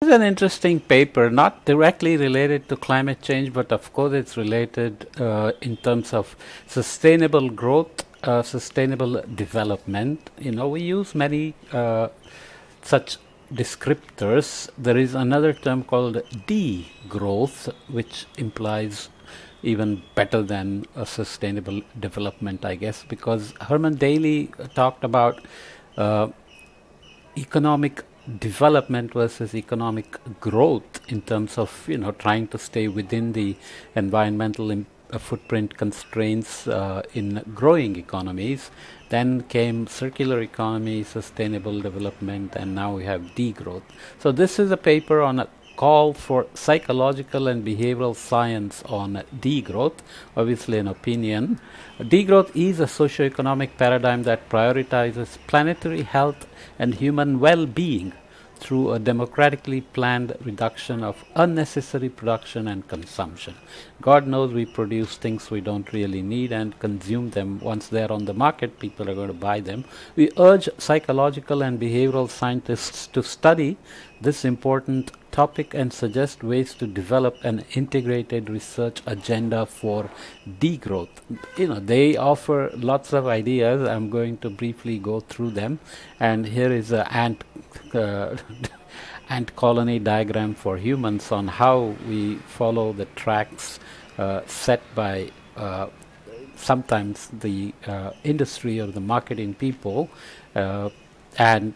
is an interesting paper, not directly related to climate change, but of course it's related in terms of sustainable growth, sustainable development. We use many such descriptors. There is another term called degrowth, which implies even better than a sustainable development, I guess, because Herman Daly talked about economic development versus economic growth in terms of trying to stay within the environmental footprint constraints in growing economies. Then came circular economy, sustainable development, and now we have degrowth. So this is a paper on a call for psychological and behavioral science on degrowth, obviously an opinion. Degrowth is a socio-economic paradigm that prioritizes planetary health and human well-being through a democratically planned reduction of unnecessary production and consumption. God knows we produce things we don't really need and consume them. Once they're on the market, people are going to buy them. We urge psychological and behavioral scientists to study this important topic and suggest ways to develop an integrated research agenda for degrowth. They offer lots of ideas. I'm going to briefly go through them. And here is an ant colony diagram for humans on how we follow the tracks set by sometimes the industry or the marketing people, and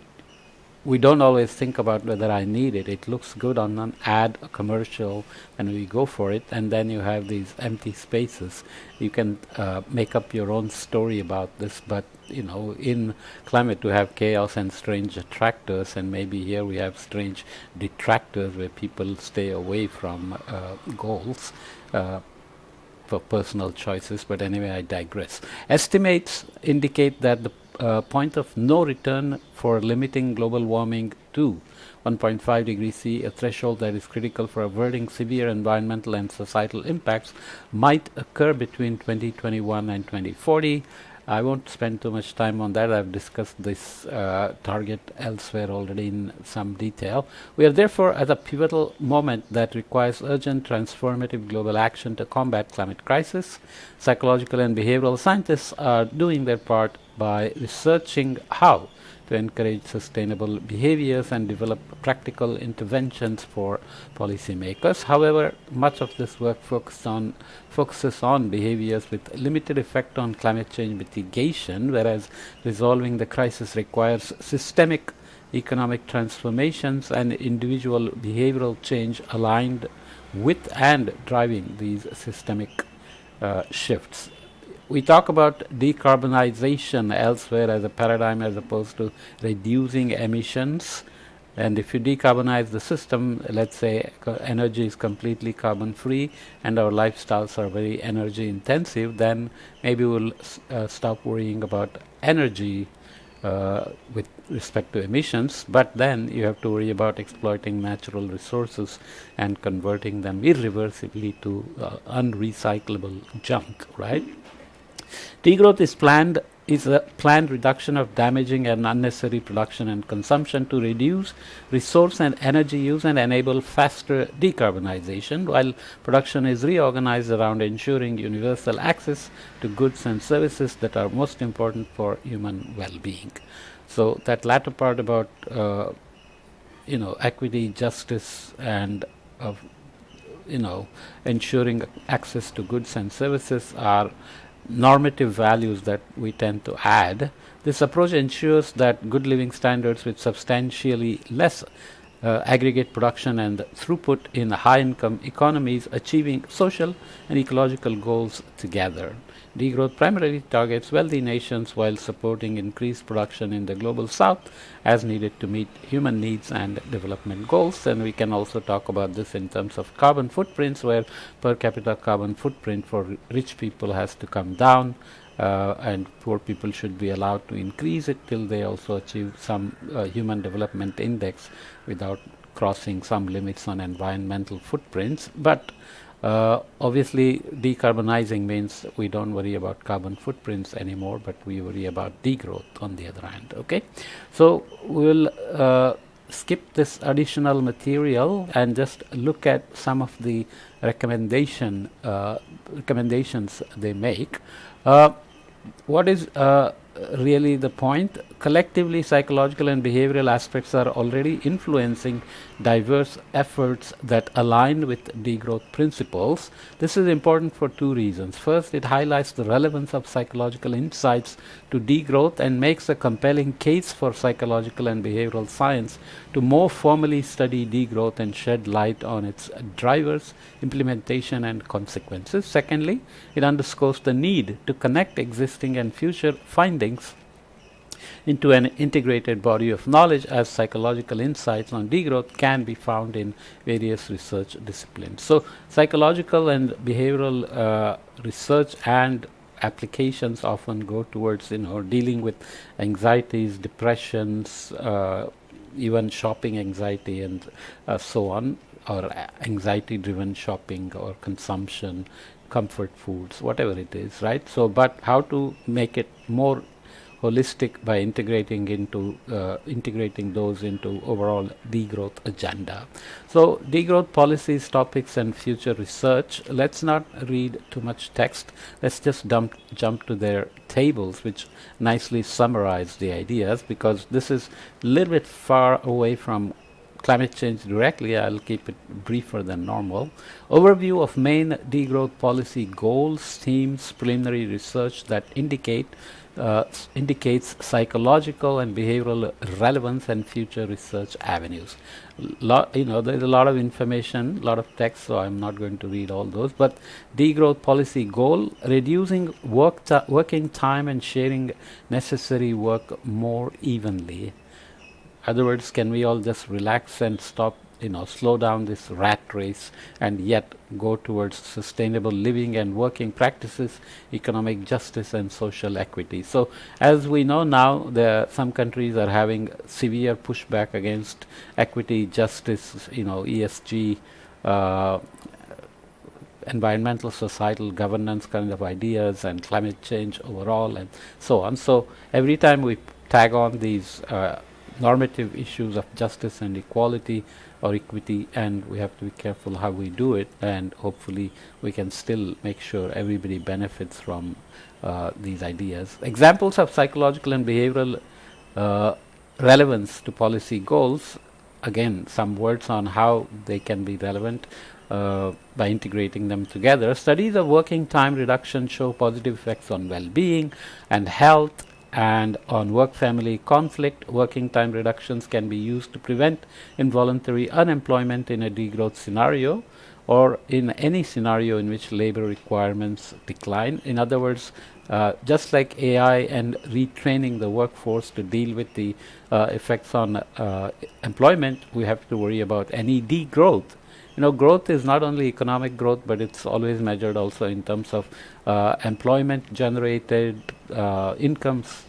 we don't always think about whether I need it. It looks good on an ad, a commercial, and we go for it, and then you have these empty spaces. You can make up your own story about this, but in climate we have chaos and strange attractors, and maybe here we have strange detractors where people stay away from goals for personal choices. But anyway, I digress. Estimates indicate that the point of no return for limiting global warming to 1.5 degrees C, a threshold that is critical for averting severe environmental and societal impacts, might occur between 2021 and 2040. I won't spend too much time on that. I've discussed this target elsewhere already in some detail. We are therefore at a pivotal moment that requires urgent transformative global action to combat climate crisis. Psychological and behavioral scientists are doing their part by researching how to encourage sustainable behaviors and develop practical interventions for policymakers. However, much of this work focuses on behaviors with limited effect on climate change mitigation, whereas resolving the crisis requires systemic economic transformations and individual behavioral change aligned with and driving these systemic shifts. We talk about decarbonization elsewhere as a paradigm as opposed to reducing emissions. And if you decarbonize the system, let's say energy is completely carbon free and our lifestyles are very energy intensive, then maybe we'll stop worrying about energy with respect to emissions, but then you have to worry about exploiting natural resources and converting them irreversibly to unrecyclable junk, right? Degrowth is a planned reduction of damaging and unnecessary production and consumption to reduce resource and energy use and enable faster decarbonization, while production is reorganized around ensuring universal access to goods and services that are most important for human well-being. So that latter part about equity, justice, and ensuring access to goods and services are normative values that we tend to add. This approach ensures that good living standards with substantially less aggregate production and throughput in high-income economies achieving social and ecological goals together. Degrowth primarily targets wealthy nations while supporting increased production in the global south as needed to meet human needs and development goals. And we can also talk about this in terms of carbon footprints, where per capita carbon footprint for rich people has to come down and poor people should be allowed to increase it till they also achieve some human development index without crossing some limits on environmental footprints. But obviously decarbonizing means we don't worry about carbon footprints anymore, but we worry about degrowth on the other hand. Okay, so we'll skip this additional material and just look at some of the recommendations they make. What is really the point? Collectively, psychological and behavioral aspects are already influencing diverse efforts that align with degrowth principles. This is important for two reasons. First, it highlights the relevance of psychological insights to degrowth and makes a compelling case for psychological and behavioral science to more formally study degrowth and shed light on its drivers, implementation, and consequences. Secondly, it underscores the need to connect existing and future findings into an integrated body of knowledge, as psychological insights on degrowth can be found in various research disciplines. So, psychological and behavioral research and applications often go towards dealing with anxieties, depressions, even shopping anxiety and so on, or anxiety driven shopping or consumption, comfort foods, whatever it is, right? So, but how to make it more holistic by integrating those into overall degrowth agenda. So, degrowth policies, topics, and future research. Let's not read too much text. Let's just jump to their tables, which nicely summarize the ideas, because this is a little bit far away from climate change directly. I'll keep it briefer than normal. Overview of main degrowth policy goals, themes, preliminary research that indicates psychological and behavioral relevance and future research avenues. There's a lot of information, a lot of text, so I'm not going to read all those. But degrowth policy goal: reducing working time and sharing necessary work more evenly. Other words, can we all just relax and stop, slow down this rat race and yet go towards sustainable living and working practices, economic justice, and social equity? So, as we know now, some countries are having severe pushback against equity, justice, ESG, environmental, societal governance kind of ideas, and climate change overall, and so on. So, every time we tag on these normative issues of justice and equality or equity, and we have to be careful how we do it, and hopefully we can still make sure everybody benefits from these ideas. Examples of psychological and behavioral relevance to policy goals. Again, some words on how they can be relevant by integrating them together. Studies of working time reduction show positive effects on well-being and health, and on work-family conflict. Working time reductions can be used to prevent involuntary unemployment in a degrowth scenario, or in any scenario in which labor requirements decline. In other words, just like AI and retraining the workforce to deal with the effects on employment, we have to worry about any degrowth. Growth is not only economic growth, but it's always measured also in terms of employment generated, incomes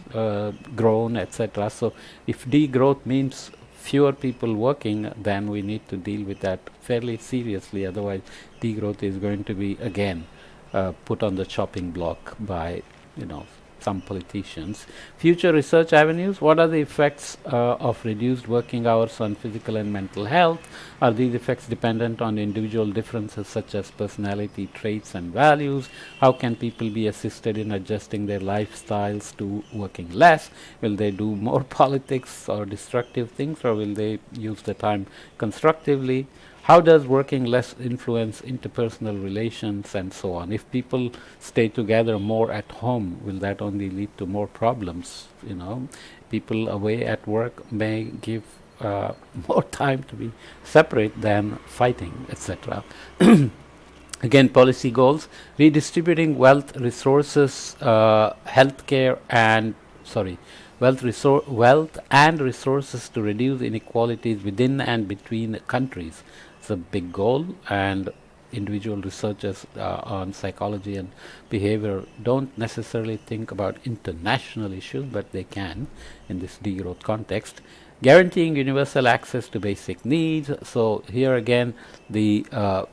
grown, etc. So, if degrowth means fewer people working, then we need to deal with that fairly seriously. Otherwise, degrowth is going to be again put on the chopping block by some politicians. Future research avenues: what are the effects of reduced working hours on physical and mental health? Are these effects dependent on individual differences such as personality traits and values? How can people be assisted in adjusting their lifestyles to working less? Will they do more politics or destructive things, or will they use the time constructively? How does working less influence interpersonal relations, and so on? If people stay together more at home, will that only lead to more problems? People away at work may give more time to be separate than fighting, etc. Again, policy goals: redistributing wealth, resources, healthcare, and wealth and resources to reduce inequalities within and between countries. It's a big goal, and individual researchers on psychology and behavior don't necessarily think about international issues, but they can in this degrowth context. Guaranteeing universal access to basic needs. So here again, the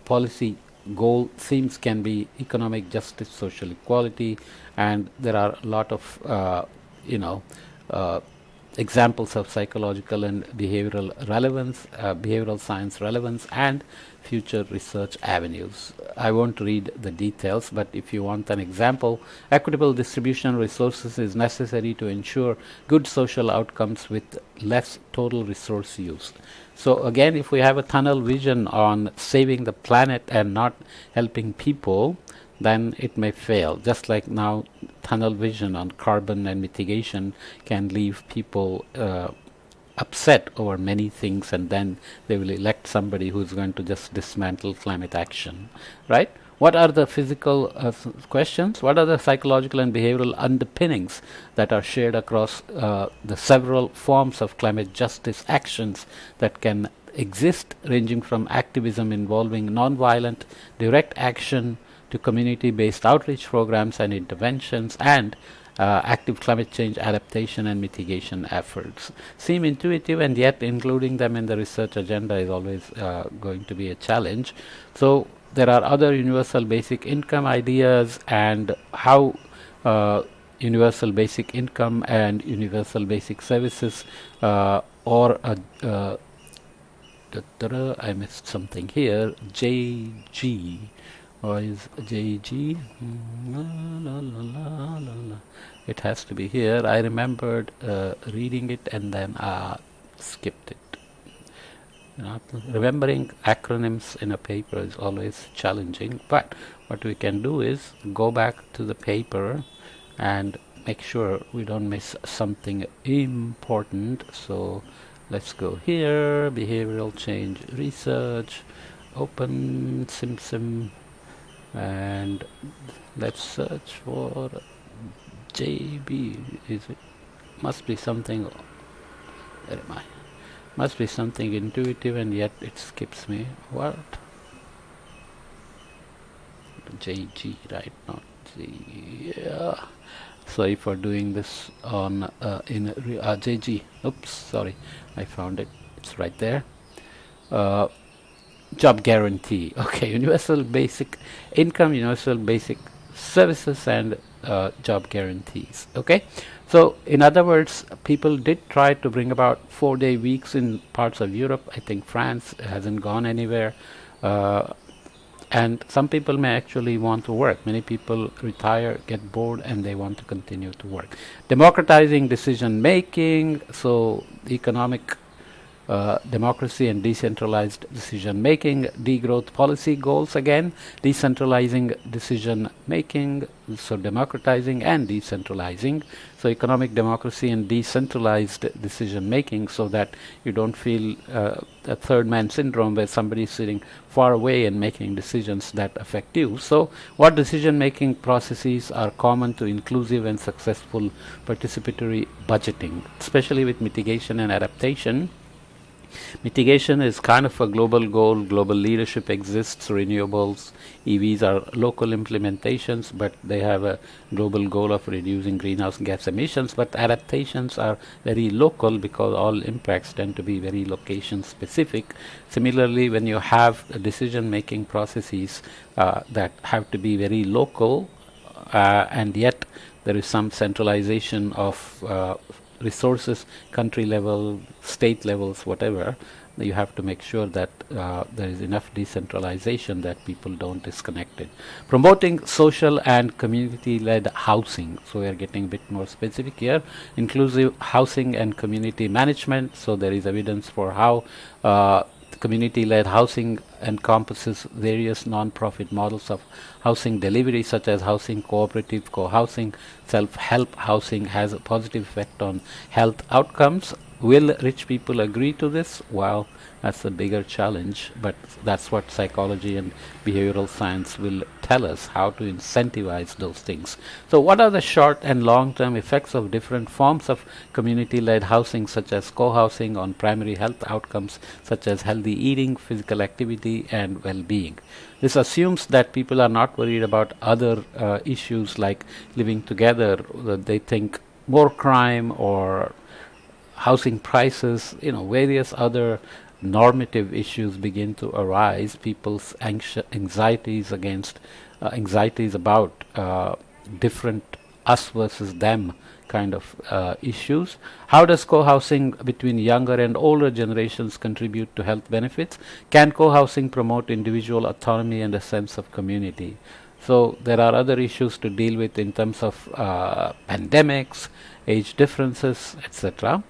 policy goal themes can be economic justice, social equality, and there are a lot of examples of psychological and behavioral relevance, behavioral science relevance, and future research avenues. I won't read the details, but if you want an example, equitable distribution of resources is necessary to ensure good social outcomes with less total resource use. So again, if we have a tunnel vision on saving the planet and not helping people, then it may fail. Just like now, tunnel vision on carbon and mitigation can leave people upset over many things, and then they will elect somebody who's going to just dismantle climate action, right? What are the physical questions? What are the psychological and behavioral underpinnings that are shared across the several forms of climate justice actions that can exist, ranging from activism involving non-violent direct action to community-based outreach programs and interventions, and active climate change adaptation and mitigation efforts? Seem intuitive, and yet including them in the research agenda is always going to be a challenge. So there are other universal basic income ideas, and how universal basic income and universal basic services or I missed something here, JG. Or is JG? It has to be here. I remembered reading it and then skipped it. Remembering acronyms in a paper is always challenging, but what we can do is go back to the paper and make sure we don't miss something important. So let's go here, behavioral change research, open SimSim, and let's search for JB. Is it? Must be something. Where am I? Must be something intuitive, and yet it skips me. What? JG, right? Not G. Yeah. Sorry for doing this on JG. Oops, sorry. I found it. It's right there. Job guarantee. Okay, universal basic income, universal basic services, and job guarantees. Okay, so in other words, people did try to bring about 4-day weeks in parts of Europe. I think France hasn't gone anywhere, and some people may actually want to work. Many people retire, get bored, and they want to continue to work. Democratizing decision making, so economic democracy and decentralized decision making. Degrowth policy goals, again decentralizing decision making, so democratizing and decentralizing. So economic democracy and decentralized decision making, so that you don't feel a third man syndrome where somebody is sitting far away and making decisions that affect you. So what decision making processes are common to inclusive and successful participatory budgeting, especially with mitigation and adaptation? Mitigation is kind of a global goal. Global leadership exists. Renewables, EVs are local implementations, but they have a global goal of reducing greenhouse gas emissions. But adaptations are very local because all impacts tend to be very location specific. Similarly, when you have decision-making processes that have to be very local, and yet there is some centralization of resources, country level, state levels, whatever, you have to make sure that there is enough decentralization that people don't disconnect it. Promoting social and community-led housing. So we are getting a bit more specific here. Inclusive housing and community management. So there is evidence for how community-led housing encompasses various non-profit models of housing delivery, such as housing cooperative, co-housing, self-help housing has a positive effect on health outcomes. Will rich people agree to this? Well, that's a bigger challenge, but that's what psychology and behavioral science will tell us, how to incentivize those things. So what are the short and long-term effects of different forms of community-led housing, such as co-housing, on primary health outcomes such as healthy eating, physical activity, and well-being? This assumes that people are not worried about other issues like living together. They think more crime or housing prices, various other normative issues begin to arise. People's anxieties about different us versus them kind of issues. How does co-housing between younger and older generations contribute to health benefits? Can co-housing promote individual autonomy and a sense of community? So there are other issues to deal with in terms of pandemics, age differences, etc.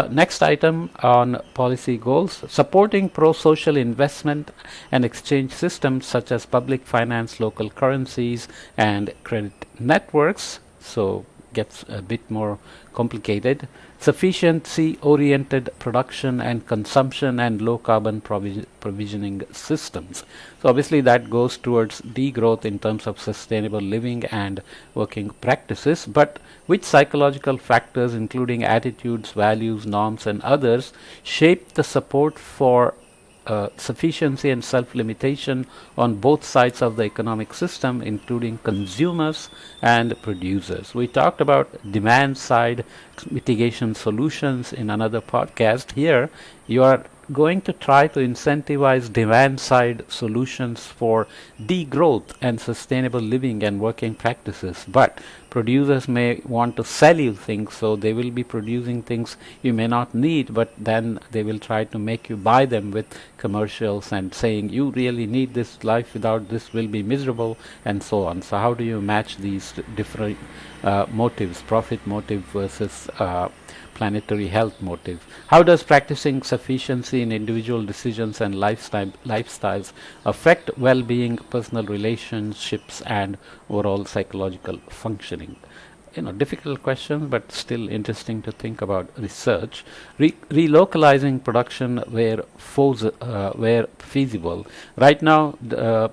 Next item on policy goals: supporting pro-social investment and exchange systems such as public finance, local currencies, and credit networks. So gets a bit more complicated. Sufficiency-oriented production and consumption and low-carbon provisioning systems. So obviously that goes towards degrowth in terms of sustainable living and working practices, but which psychological factors, including attitudes, values, norms, and others, shape the support for sufficiency and self-limitation on both sides of the economic system, including consumers and producers. We talked about demand side mitigation solutions in another podcast. Here you are going to try to incentivize demand side solutions for degrowth and sustainable living and working practices, but producers may want to sell you things, so they will be producing things you may not need, but then they will try to make you buy them with commercials and saying you really need this, life without this will be miserable, and so on. So how do you match these different motives, profit motive versus planetary health motive? How does practicing sufficiency in individual decisions and lifestyles affect well-being, personal relationships, and overall psychological functioning? Difficult questions, but still interesting to think about research. Relocalizing production where feasible. Right now,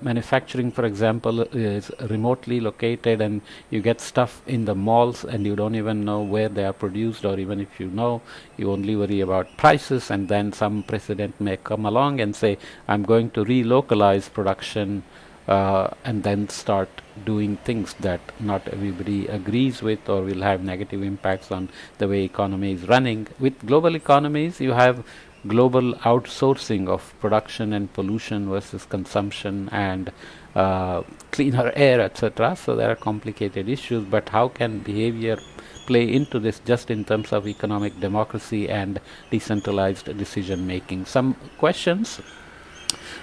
manufacturing, for example, is remotely located, and you get stuff in the malls, and you don't even know where they are produced, or even if you know, you only worry about prices, and then some president may come along and say, I'm going to relocalize production, and then start doing things that not everybody agrees with or will have negative impacts on the way economy is running. With global economies, you have global outsourcing of production and pollution versus consumption and cleaner air, etc. So there are complicated issues, but how can behavior play into this just in terms of economic democracy and decentralized decision making? Some questions.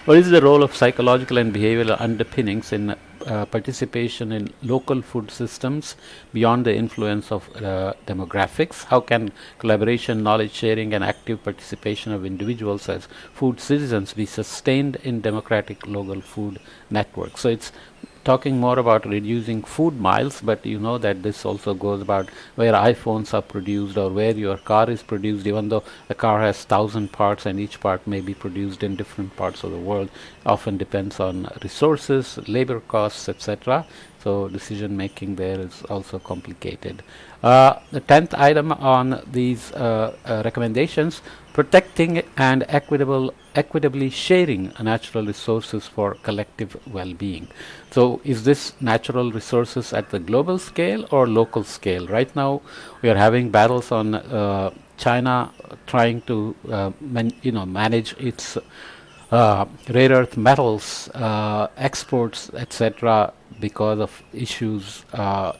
What is the role of psychological and behavioral underpinnings in participation in local food systems beyond the influence of demographics? How can collaboration, knowledge sharing, and active participation of individuals as food citizens be sustained in democratic local food networks? So it's talking more about reducing food miles, but you know that this also goes about where iPhones are produced or where your car is produced, even though the car has 1,000 parts and each part may be produced in different parts of the world. Often depends on resources, labor costs, etc. So decision making there is also complicated. The 10th item on these recommendations: protecting and equitably sharing natural resources for collective well-being. So is this natural resources at the global scale or local scale? Right now we are having battles on China trying to manage its rare earth metals exports, etc., because of issues,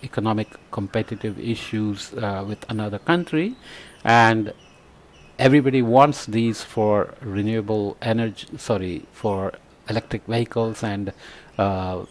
economic competitive issues with another country, and everybody wants these for renewable energy, for electric vehicles and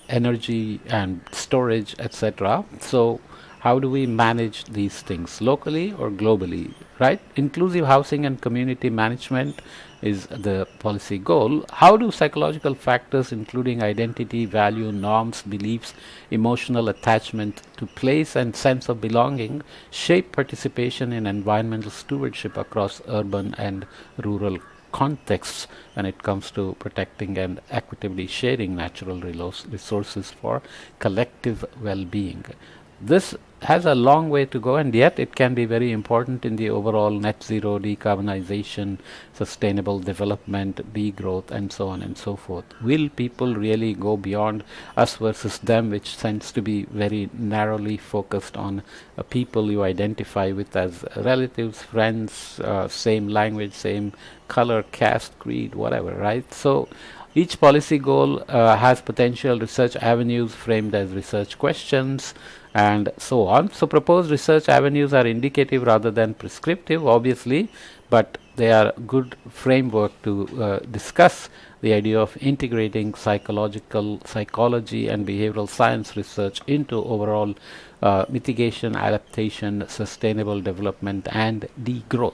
energy and storage, etc. So how do we manage these things locally or globally, right? Inclusive housing and community management is the policy goal. How do psychological factors including identity, value, norms, beliefs, emotional attachment to place and sense of belonging shape participation in environmental stewardship across urban and rural contexts when it comes to protecting and equitably sharing natural resources for collective well-being? This has a long way to go, and yet it can be very important in the overall net zero, decarbonization, sustainable development, degrowth, and so on and so forth. Will people really go beyond us versus them, which tends to be very narrowly focused on people you identify with as relatives, friends, same language, same color, caste, creed, whatever, right? So Each policy goal has potential research avenues framed as research questions and so on. So proposed research avenues are indicative rather than prescriptive, obviously, but they are good framework to discuss the idea of integrating psychology and behavioral science research into overall mitigation, adaptation, sustainable development, and degrowth.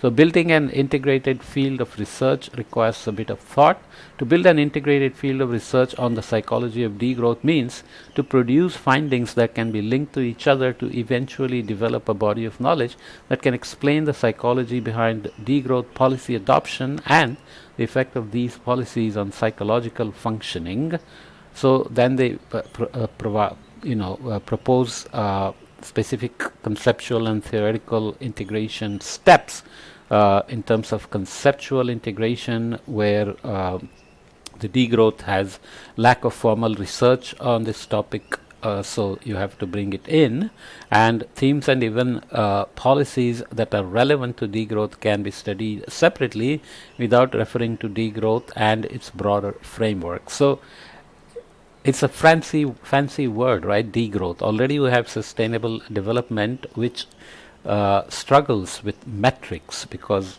So building an integrated field of research requires a bit of thought. To build an integrated field of research on the psychology of degrowth means to produce findings that can be linked to each other to eventually develop a body of knowledge that can explain the psychology behind degrowth policy adoption and the effect of these policies on psychological functioning. So then they propose specific conceptual and theoretical integration steps in terms of conceptual integration, where the degrowth has lack of formal research on this topic, so you have to bring it in, and themes and even policies that are relevant to degrowth can be studied separately without referring to degrowth and its broader framework. So it's a fancy word, right? Degrowth. Already we have sustainable development, which struggles with metrics, because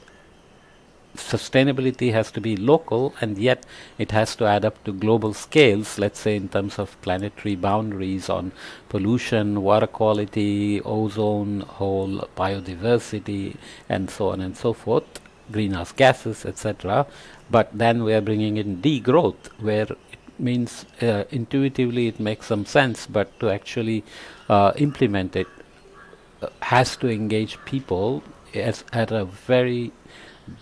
sustainability has to be local and yet it has to add up to global scales, let's say in terms of planetary boundaries on pollution, water quality, ozone hole, biodiversity, and so on and so forth, greenhouse gases, etc. But then we are bringing in degrowth, where means intuitively it makes some sense, but to actually implement it has to engage people at a very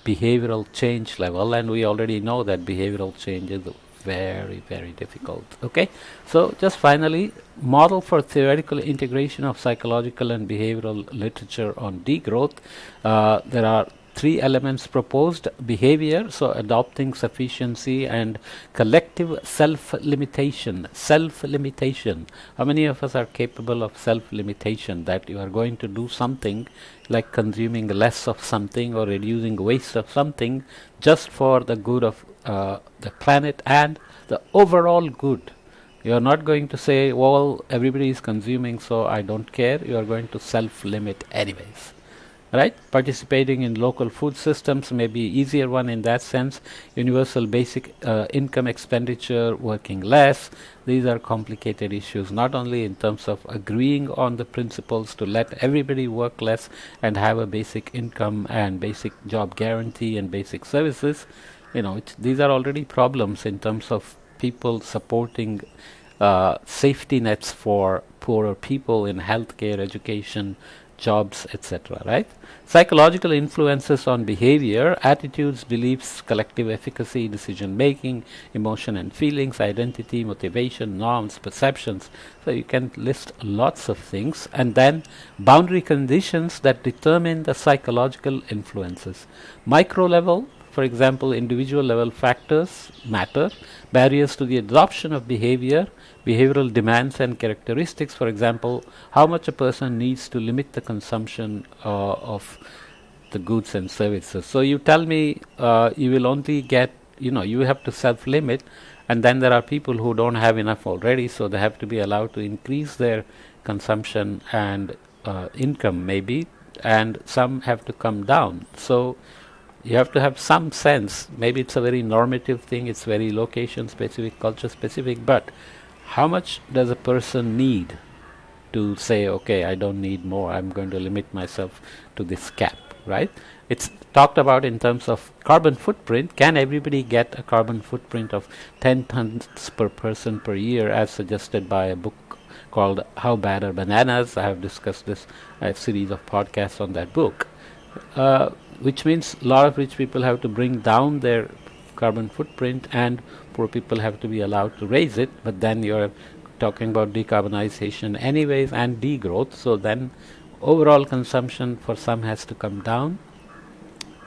behavioral change level, and we already know that behavioral change is very difficult. Okay, so just finally, model for theoretical integration of psychological and behavioral literature on degrowth. There are three elements proposed: behavior, so adopting sufficiency and collective self-limitation. Self-limitation. How many of us are capable of self-limitation, that you are going to do something like consuming less of something or reducing waste of something just for the good of the planet and the overall good? You are not going to say, well, everybody is consuming, so I don't care. You are going to self-limit anyways. Right? Participating in local food systems may be easier one in that sense. Universal basic income expenditure, working less. These are complicated issues, not only in terms of agreeing on the principles to let everybody work less and have a basic income and basic job guarantee and basic services. These are already problems in terms of people supporting safety nets for poorer people in healthcare, education, jobs, etc. Right? Psychological influences on behavior, attitudes, beliefs, collective efficacy, decision making, emotion and feelings, identity, motivation, norms, perceptions. So you can list lots of things. And then boundary conditions that determine the psychological influences. Micro level, for example, individual level factors matter. Barriers to the adoption of behavior, behavioral demands and characteristics, for example, how much a person needs to limit the consumption of the goods and services. So you tell me you will only get, you have to self-limit, and then there are people who don't have enough already, so they have to be allowed to increase their consumption and income maybe, and some have to come down. So you have to have some sense. Maybe it's a very normative thing, it's very location specific, culture specific, but how much does a person need to say, okay, I don't need more, I'm going to limit myself to this cap, right? It's talked about in terms of carbon footprint. Can everybody get a carbon footprint of 10 tons per person per year, as suggested by a book called How Bad Are Bananas? I have discussed this, a series of podcasts on that book. Which means a lot of rich people have to bring down their carbon footprint and poor people have to be allowed to raise it, but then you're talking about decarbonization anyways and degrowth, so then overall consumption for some has to come down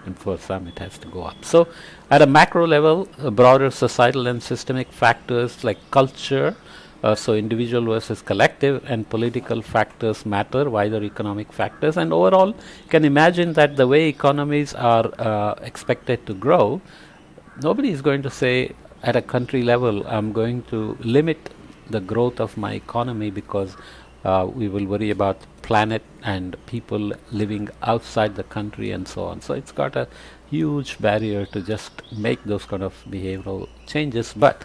and for some it has to go up. So at a macro level, broader societal and systemic factors like culture, so individual versus collective, and political factors matter, wider economic factors, and overall you can imagine that the way economies are expected to grow, nobody is going to say at a country level, I'm going to limit the growth of my economy because we will worry about planet and people living outside the country and so on. So it's got a huge barrier to just make those kind of behavioral changes. But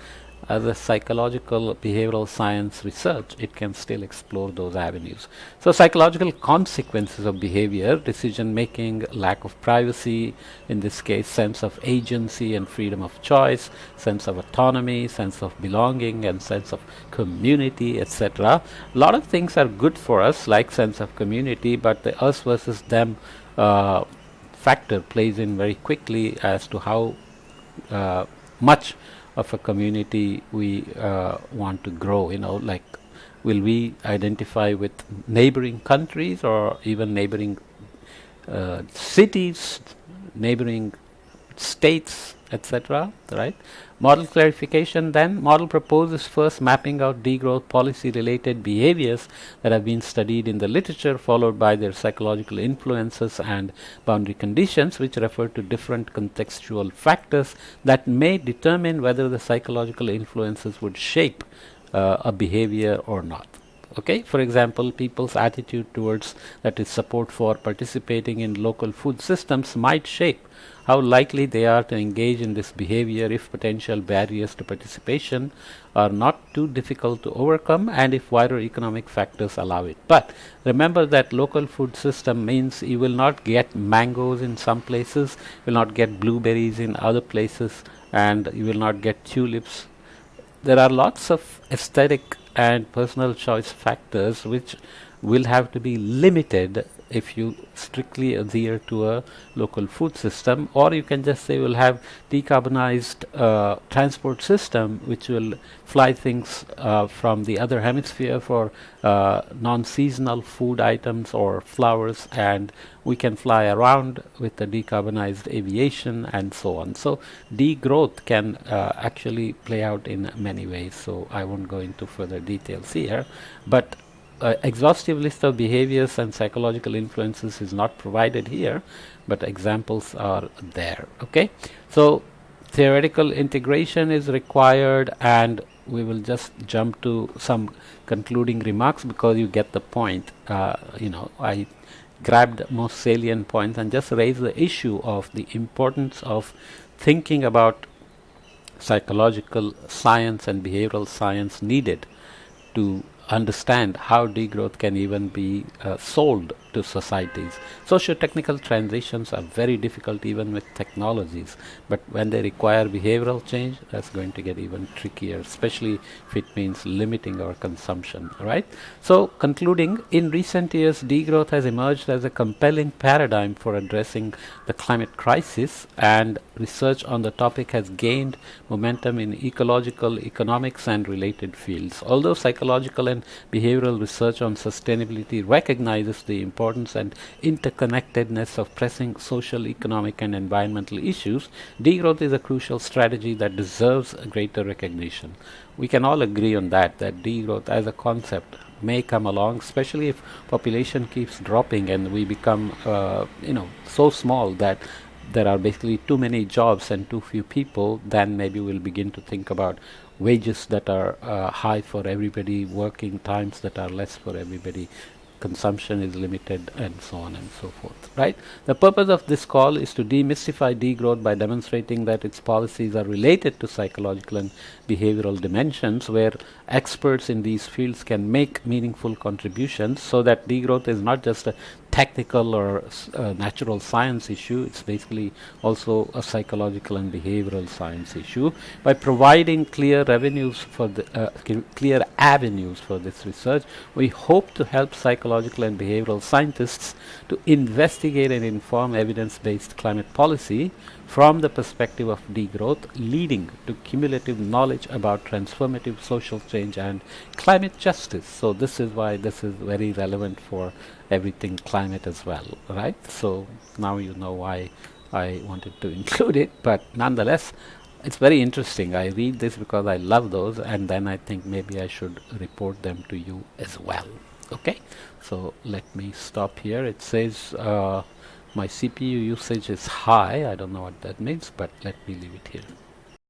as a psychological behavioral science research, it can still explore those avenues. So psychological consequences of behavior, decision making, lack of privacy, in this case sense of agency and freedom of choice, sense of autonomy, sense of belonging and sense of community, etc. A lot of things are good for us, like sense of community, but the us versus them factor plays in very quickly as to how much of a community we want to grow. Like, will we identify with neighboring countries or even neighboring cities, neighboring states, etc., right? Model clarification. Then model proposes first mapping out degrowth policy related behaviors that have been studied in the literature, followed by their psychological influences and boundary conditions, which refer to different contextual factors that may determine whether the psychological influences would shape a behavior or not. Okay, for example, people's attitude towards, that is, support for participating in local food systems might shape how likely they are to engage in this behavior if potential barriers to participation are not too difficult to overcome and if wider economic factors allow it. But remember that local food system means you will not get mangoes in some places, you will not get blueberries in other places, and you will not get tulips. There are lots of aesthetic and personal choice factors which will have to be limited if you strictly adhere to a local food system, or you can just say we'll have decarbonized transport system which will fly things from the other hemisphere for non-seasonal food items or flowers, and we can fly around with the decarbonized aviation and so on. So degrowth can actually play out in many ways, so I won't go into further details here, but exhaustive list of behaviors and psychological influences is not provided here, but examples are there. Okay, so theoretical integration is required, and we will just jump to some concluding remarks because you get the point. I grabbed most salient points and just raised the issue of the importance of thinking about psychological science and behavioral science needed to understand how degrowth can even be sold to societies. Socio-technical transitions are very difficult even with technologies, but when they require behavioral change, that's going to get even trickier, especially if it means limiting our consumption, right? So concluding, in recent years, degrowth has emerged as a compelling paradigm for addressing the climate crisis, and research on the topic has gained momentum in ecological, economics and related fields. Although psychological and behavioral research on sustainability recognizes the importance and interconnectedness of pressing social, economic and environmental issues, degrowth is a crucial strategy that deserves a greater recognition. We can all agree on that degrowth as a concept may come along, especially if population keeps dropping and we become so small that there are basically too many jobs and too few people. Then maybe we'll begin to think about wages that are high for everybody, working times that are less for everybody, consumption is limited, and so on and so forth, right? The purpose of this call is to demystify degrowth by demonstrating that its policies are related to psychological and behavioral dimensions, where experts in these fields can make meaningful contributions, so that degrowth is not just a technical or natural science issue, it's basically also a psychological and behavioral science issue. By providing clear avenues for this research, we hope to help psychological and behavioral scientists to investigate and inform evidence-based climate policy from the perspective of degrowth, leading to cumulative knowledge about transformative social change and climate justice. So this is why this is very relevant for everything climate as well, right? So now you know why I wanted to include it, but nonetheless it's very interesting. I read this because I love those, and then I think maybe I should report them to you as well. Okay, so let me stop here. It says my CPU usage is high. I don't know what that means, but let me leave it here.